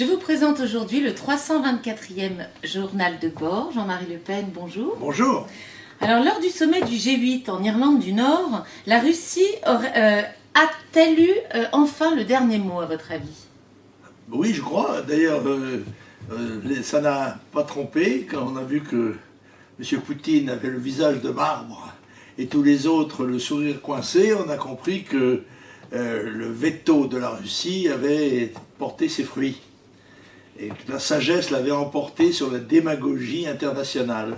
Je vous présente aujourd'hui le 324e journal de bord. Jean-Marie Le Pen, bonjour. Bonjour. Alors, lors du sommet du G8 en Irlande du Nord, la Russie a-t-elle eu enfin le dernier mot, à votre avis? Oui, je crois. D'ailleurs, ça n'a pas trompé quand on a vu que M. Poutine avait le visage de marbre et tous les autres le sourire coincé. On a compris que le veto de la Russie avait porté ses fruits et que la sagesse l'avait emporté sur la démagogie internationale.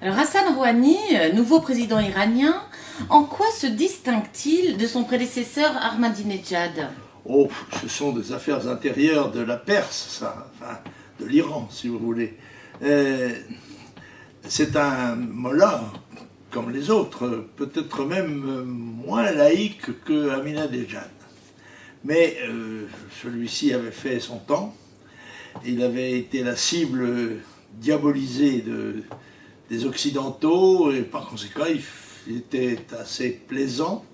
Alors, Hassan Rouhani, nouveau président iranien, en quoi se distingue-t-il de son prédécesseur Ahmadinejad? Oh, ce sont des affaires intérieures de la Perse, ça, enfin, de l'Iran, si vous voulez. C'est un mollah, comme les autres, peut-être même moins laïque que Ahmadinejad. Mais celui-ci avait fait son temps. Il avait été la cible diabolisée des Occidentaux et par conséquent, il était assez plaisant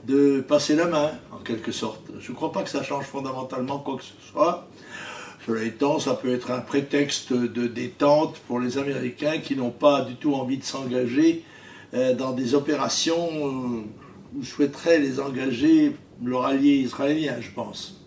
de passer la main, en quelque sorte. Je ne crois pas que ça change fondamentalement quoi que ce soit. Cela étant, ça peut être un prétexte de détente pour les Américains qui n'ont pas du tout envie de s'engager dans des opérations où souhaiteraient les engager leur allié israélien, je pense.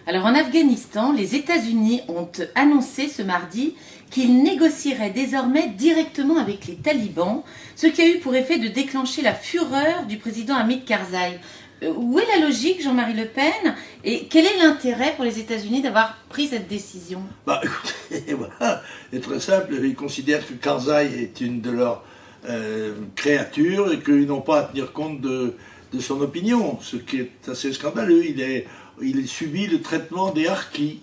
Alors, en Afghanistan, les États-Unis ont annoncé ce mardi qu'ils négocieraient désormais directement avec les talibans, ce qui a eu pour effet de déclencher la fureur du président Hamid Karzai. Où est la logique, Jean-Marie Le Pen, et quel est l'intérêt pour les États-Unis d'avoir pris cette décision? Écoutez, voilà, c'est très simple. Ils considèrent que Karzai est une de leurs créatures et qu'ils n'ont pas à tenir compte de son opinion, ce qui est assez scandaleux. Il subit le traitement des harkis,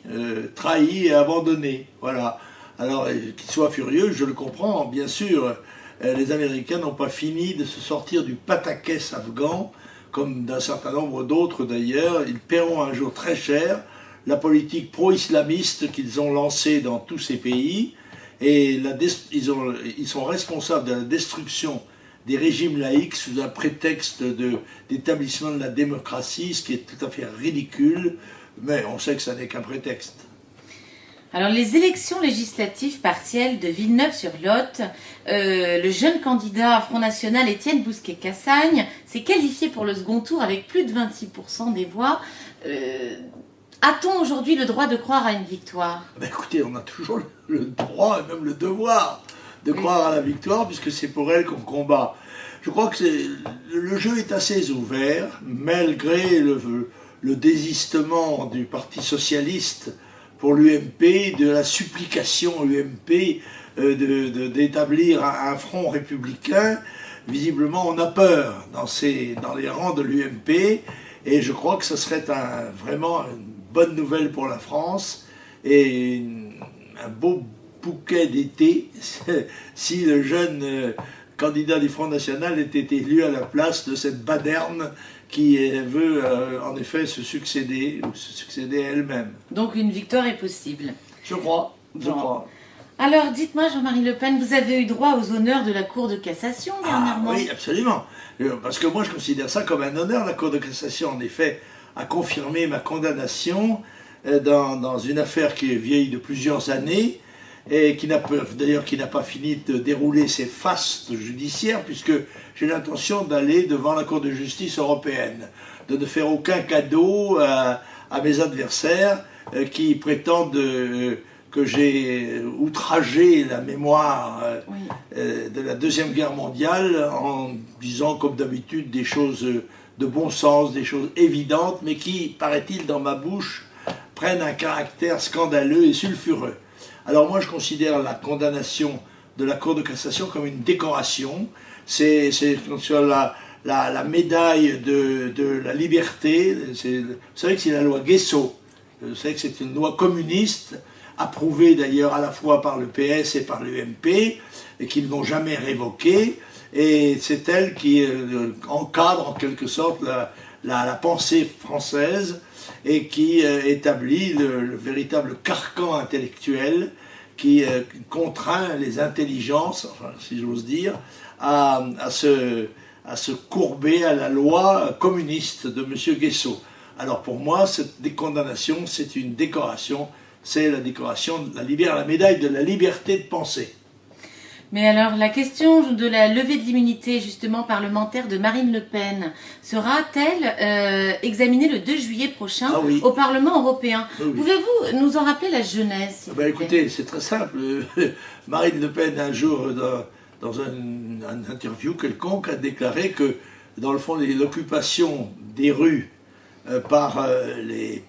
trahis et abandonnés. Voilà. Alors, qu'il soit furieux, je le comprends, bien sûr. Les Américains n'ont pas fini de se sortir du pataquès afghan, comme d'un certain nombre d'autres d'ailleurs. Ils paieront un jour très cher la politique pro-islamiste qu'ils ont lancée dans tous ces pays. Et ils sont responsables de la destruction des régimes laïcs sous un prétexte d'établissement de la démocratie, ce qui est tout à fait ridicule, mais on sait que ça n'est qu'un prétexte. Alors, les élections législatives partielles de Villeneuve-sur-Lot, le jeune candidat Front National Étienne Bousquet-Cassagne s'est qualifié pour le second tour avec plus de 26% des voix. A-t-on aujourd'hui le droit de croire à une victoire? Écoutez, on a toujours le droit et même le devoir de croire à la victoire, puisque c'est pour elle qu'on combat. Je crois que le jeu est assez ouvert, malgré le désistement du Parti Socialiste pour l'UMP, de la supplication UMP d'établir un front républicain. Visiblement, on a peur dans les rangs de l'UMP, et je crois que ce serait vraiment une bonne nouvelle pour la France, et un beau bouquet d'été si le jeune candidat du Front National était élu à la place de cette baderne qui veut en effet se succéder à elle-même. Donc une victoire est possible. Je crois. Alors dites-moi, Jean-Marie Le Pen, vous avez eu droit aux honneurs de la Cour de cassation dernièrement? Oui, absolument. Parce que moi je considère ça comme un honneur. La Cour de cassation en effet a confirmé ma condamnation dans une affaire qui est vieille de plusieurs années, et qui n'a pas fini de dérouler ses fastes judiciaires, puisque j'ai l'intention d'aller devant la Cour de justice européenne, de ne faire aucun cadeau à mes adversaires qui prétendent que j'ai outragé la mémoire de la Deuxième Guerre mondiale en disant comme d'habitude des choses de bon sens, des choses évidentes, mais qui, paraît-il, dans ma bouche, prennent un caractère scandaleux et sulfureux. Alors moi je considère la condamnation de la Cour de cassation comme une décoration. C'est la médaille de la liberté. Vous savez que c'est la loi Guesso. Vous savez que c'est une loi communiste, approuvée d'ailleurs à la fois par le PS et par l'UMP, et qu'ils n'ont jamais révoquée. Et c'est elle qui encadre en quelque sorte la pensée française, et qui établit le véritable carcan intellectuel qui contraint les intelligences, enfin, si j'ose dire, à se courber à la loi communiste de M. Guesso. Alors pour moi, cette condamnation, c'est une décoration, c'est la décoration, la médaille de la liberté de penser. Mais alors, la question de la levée de l'immunité, justement, parlementaire de Marine Le Pen, sera-t-elle examinée le 2 juillet prochain au Parlement européen? Pouvez-vous nous en rappeler la genèse? Écoutez, c'est très simple. Marine Le Pen, un jour, dans un interview quelconque, a déclaré que, dans le fond, l'occupation des rues par les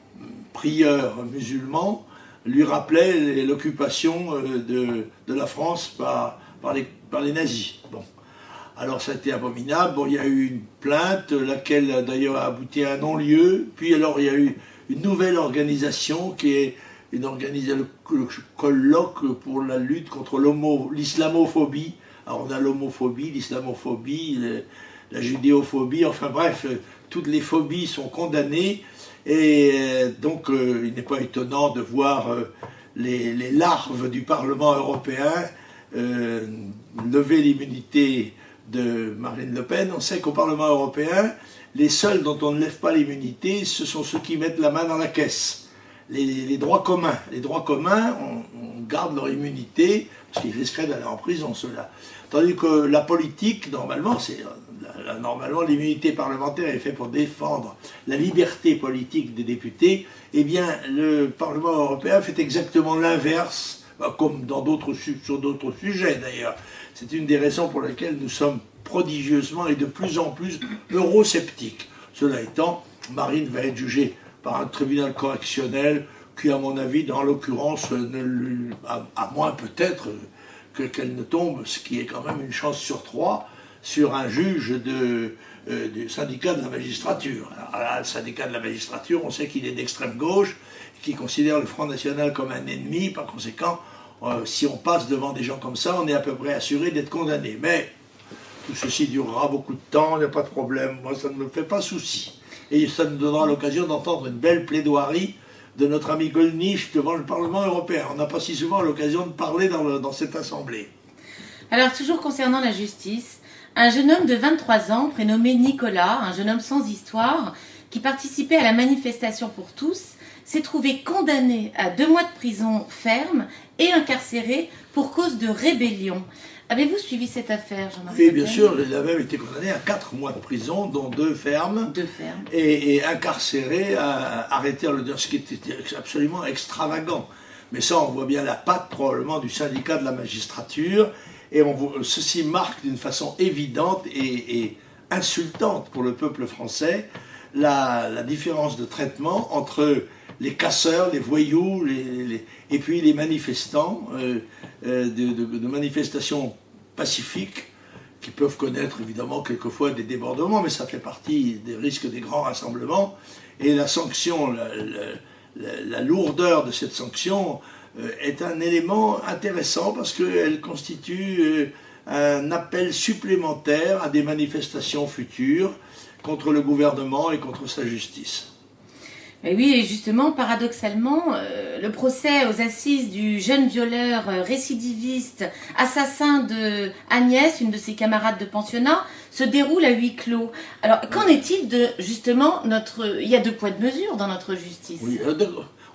prieurs musulmans lui rappelait l'occupation de la France par les nazis. Bon. Alors ça a été abominable. Bon, il y a eu une plainte, laquelle d'ailleurs a abouti à un non-lieu. Puis alors il y a eu une nouvelle organisation qui est le colloque pour la lutte contre l'islamophobie. Alors on a l'homophobie, l'islamophobie, la judéophobie, enfin bref, toutes les phobies sont condamnées. Et donc il n'est pas étonnant de voir les larves du Parlement européen lever l'immunité de Marine Le Pen. On sait qu'au Parlement européen, les seuls dont on ne lève pas l'immunité, ce sont ceux qui mettent la main dans la caisse. Les droits communs. Les droits communs, on garde leur immunité, parce qu'ils risqueraient d'aller en prison, ceux-là. Tandis que la politique, normalement, l'immunité parlementaire est faite pour défendre la liberté politique des députés. Eh bien, le Parlement européen fait exactement l'inverse, comme sur d'autres sujets d'ailleurs. C'est une des raisons pour lesquelles nous sommes prodigieusement et de plus en plus eurosceptiques. Cela étant, Marine va être jugée par un tribunal correctionnel qui, à mon avis, dans l'occurrence, à moins peut-être qu'elle ne tombe, ce qui est quand même une chance sur 3, sur un juge du syndicat de la magistrature. Alors là, le syndicat de la magistrature, on sait qu'il est d'extrême gauche, qui considère le Front National comme un ennemi. Par conséquent, si on passe devant des gens comme ça, on est à peu près assuré d'être condamné. Mais tout ceci durera beaucoup de temps, il n'y a pas de problème. Moi, ça ne me fait pas souci. Et ça nous donnera l'occasion d'entendre une belle plaidoirie de notre ami Gollnisch devant le Parlement européen. On n'a pas si souvent l'occasion de parler dans cette assemblée. Alors, toujours concernant la justice, un jeune homme de 23 ans, prénommé Nicolas, un jeune homme sans histoire, qui participait à la manifestation pour tous, s'est trouvé condamné à 2 mois de prison ferme et incarcéré pour cause de rébellion. Avez-vous suivi cette affaire, Jean-Marc? Oui, bien sûr, il a même été condamné à 4 mois de prison, dont 2 fermes. 2 fermes. Et incarcéré à arrêter le ce qui était absolument extravagant. Mais ça, on voit bien la patte probablement du syndicat de la magistrature. Et ceci marque d'une façon évidente et insultante pour le peuple français la différence de traitement entre les casseurs, les voyous, et puis les manifestants de manifestations pacifiques qui peuvent connaître évidemment quelquefois des débordements, mais ça fait partie des risques des grands rassemblements. Et la sanction, la lourdeur de cette sanction est un élément intéressant parce qu'elle constitue un appel supplémentaire à des manifestations futures contre le gouvernement et contre sa justice. Et oui, et justement, paradoxalement, le procès aux assises du jeune violeur récidiviste, assassin de Agnès, une de ses camarades de pensionnat, se déroule à huis clos. Alors, qu'en est-il de, justement, il y a 2 poids de mesure dans notre justice. Oui,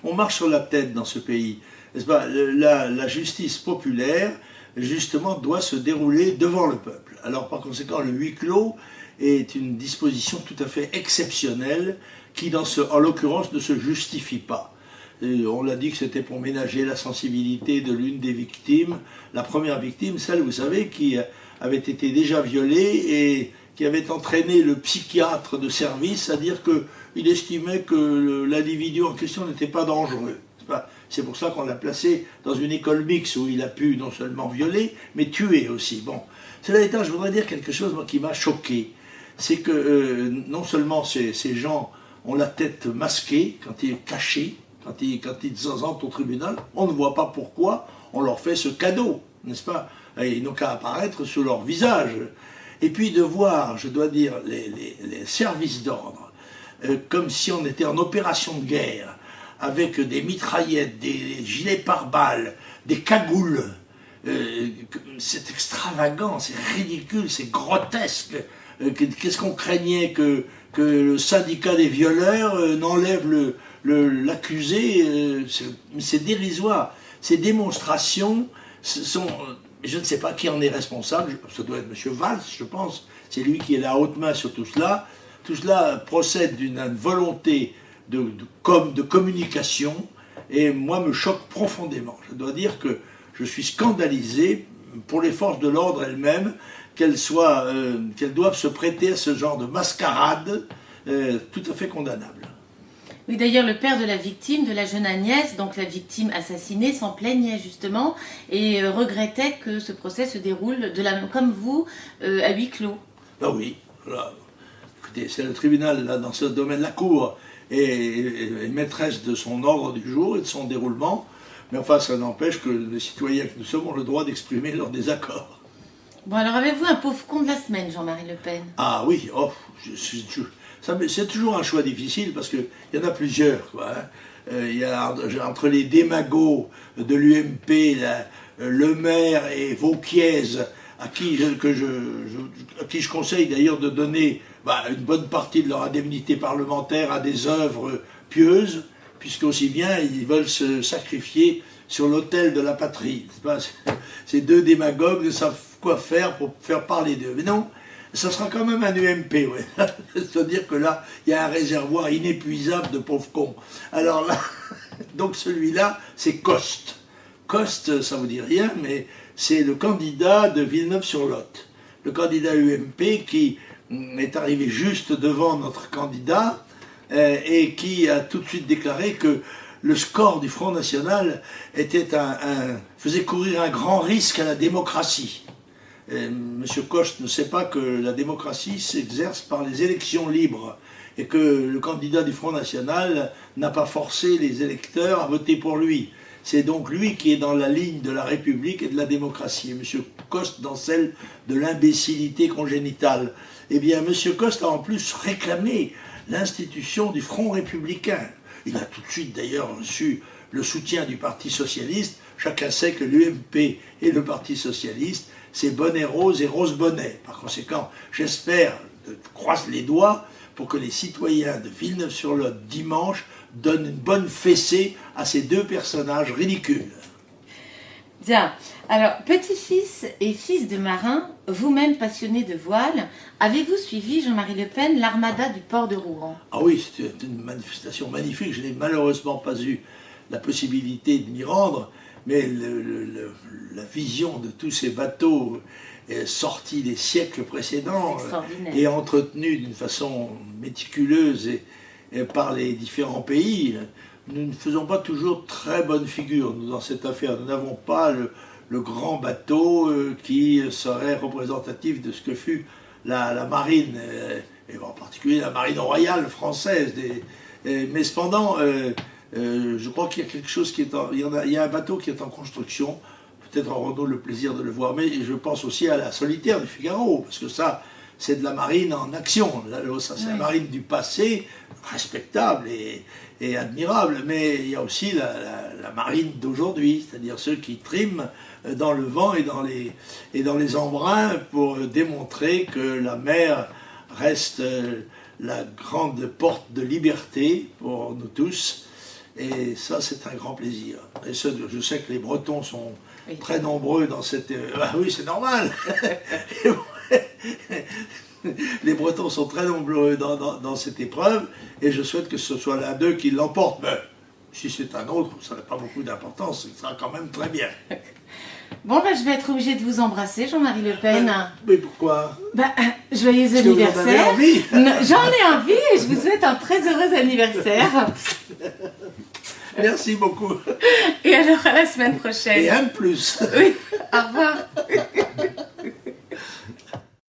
on marche sur la tête dans ce pays. N'est-ce pas? La justice populaire, justement, doit se dérouler devant le peuple. Alors, par conséquent, le huis clos est une disposition tout à fait exceptionnelle qui, en l'occurrence, ne se justifie pas. On l'a dit que c'était pour ménager la sensibilité de l'une des victimes, la première victime, celle, vous savez, qui avait été déjà violée et qui avait entraîné le psychiatre de service à dire qu'il estimait que l'individu en question n'était pas dangereux. C'est pour ça qu'on l'a placé dans une école mixte où il a pu non seulement violer, mais tuer aussi. Bon, cela étant, je voudrais dire quelque chose qui m'a choqué. C'est que non seulement ces gens ont la tête masquée, quand ils cachés, quand ils entrent au tribunal, on ne voit pas pourquoi on leur fait ce cadeau, n'est-ce pas? Ils n'ont qu'à apparaître sous leur visage. Et puis de voir, je dois dire, les services d'ordre, comme si on était en opération de guerre, avec des mitraillettes, des gilets pare-balles, des cagoules. C'est extravagant, c'est ridicule, c'est grotesque. Qu'est-ce qu'on craignait que le syndicat des violeurs n'enlève l'accusé? C'est dérisoire. Ces démonstrations sont... Je ne sais pas qui en est responsable, ça doit être M. Valls, je pense. C'est lui qui est la haute main sur tout cela. Tout cela procède d'une volonté de communication, et moi me choque profondément. Je dois dire que je suis scandalisé pour les forces de l'ordre elles-mêmes, qu'elles doivent se prêter à ce genre de mascarade tout à fait condamnable. Oui, d'ailleurs, le père de la victime, de la jeune Agnès, donc la victime assassinée, s'en plaignait justement et regrettait que ce procès se déroule, comme vous, à huis clos. Ah oui, voilà. Écoutez, c'est le tribunal, là, dans ce domaine, la Cour est maîtresse de son ordre du jour et de son déroulement, mais enfin, ça n'empêche que les citoyens que nous sommes ont le droit d'exprimer leur désaccord. Bon, alors avez-vous un pauvre con de la semaine, Jean-Marie Le Pen? Ah oui, oh, c'est toujours un choix difficile parce qu'il y en a plusieurs, quoi, hein. Il y a entre les démagos de l'UMP, Le Maire et Vauquiez, à qui je conseille d'ailleurs de donner une bonne partie de leur indemnité parlementaire à des œuvres pieuses, puisque aussi bien ils veulent se sacrifier sur l'autel de la patrie. Ces deux démagogues ne savent quoi faire pour faire parler d'eux. Mais non, ça sera quand même un UMP, ouais. C'est-à-dire que là, il y a un réservoir inépuisable de pauvres cons. Alors là, donc celui-là, c'est Coste. Coste, ça vous dit rien, mais c'est le candidat de Villeneuve-sur-Lot. Le candidat UMP qui est arrivé juste devant notre candidat et qui a tout de suite déclaré que le score du Front National faisait courir un grand risque à la démocratie. M. Coste ne sait pas que la démocratie s'exerce par les élections libres et que le candidat du Front National n'a pas forcé les électeurs à voter pour lui. C'est donc lui qui est dans la ligne de la République et de la démocratie. Et M. Coste dans celle de l'imbécilité congénitale. Eh bien, M. Coste a en plus réclamé l'institution du Front républicain. Il a tout de suite d'ailleurs reçu le soutien du Parti socialiste. Chacun sait que l'UMP et le Parti socialiste, c'est bonnet rose et rose bonnet. Par conséquent, j'espère, croise les doigts, pour que les citoyens de Villeneuve-sur-Lot dimanche donnent une bonne fessée à ces deux personnages ridicules. Bien. Alors, petit-fils et fils de marin, vous-même passionné de voile, avez-vous suivi, Jean-Marie Le Pen, l'armada du port de Rouen? Ah oui, c'était une manifestation magnifique. Je n'ai malheureusement pas eu la possibilité de m'y rendre, mais la vision de tous ces bateaux sortis des siècles précédents et entretenus d'une façon méticuleuse et par les différents pays, nous ne faisons pas toujours très bonne figure nous, dans cette affaire. Nous n'avons pas le grand bateau qui serait représentatif de ce que fut la marine, et en particulier la marine royale française. Mais cependant, je crois qu'il y a quelque chose il y a un bateau qui est en construction. Peut-être aurons-nous le plaisir de le voir, mais je pense aussi à la Solitaire du Figaro, parce que ça, c'est de la marine en action. Ça, c'est la marine du passé, respectable et admirable, mais il y a aussi la marine d'aujourd'hui, c'est-à-dire ceux qui triment dans le vent et dans les embruns pour démontrer que la mer reste la grande porte de liberté pour nous tous. Et ça, c'est un grand plaisir. Et je sais que les Bretons sont très nombreux dans cette... Ah oui, c'est normal. Les Bretons sont très nombreux dans cette épreuve, et je souhaite que ce soit l'un d'eux qui l'emporte. Mais si c'est un autre, ça n'a pas beaucoup d'importance, ce sera quand même très bien. Bon, je vais être obligée de vous embrasser, Jean-Marie Le Pen. Mais pourquoi? Joyeux anniversaire. J'en ai envie et je vous souhaite un très heureux anniversaire. Merci beaucoup. Et alors à la semaine prochaine. Et un de plus. Oui, au revoir.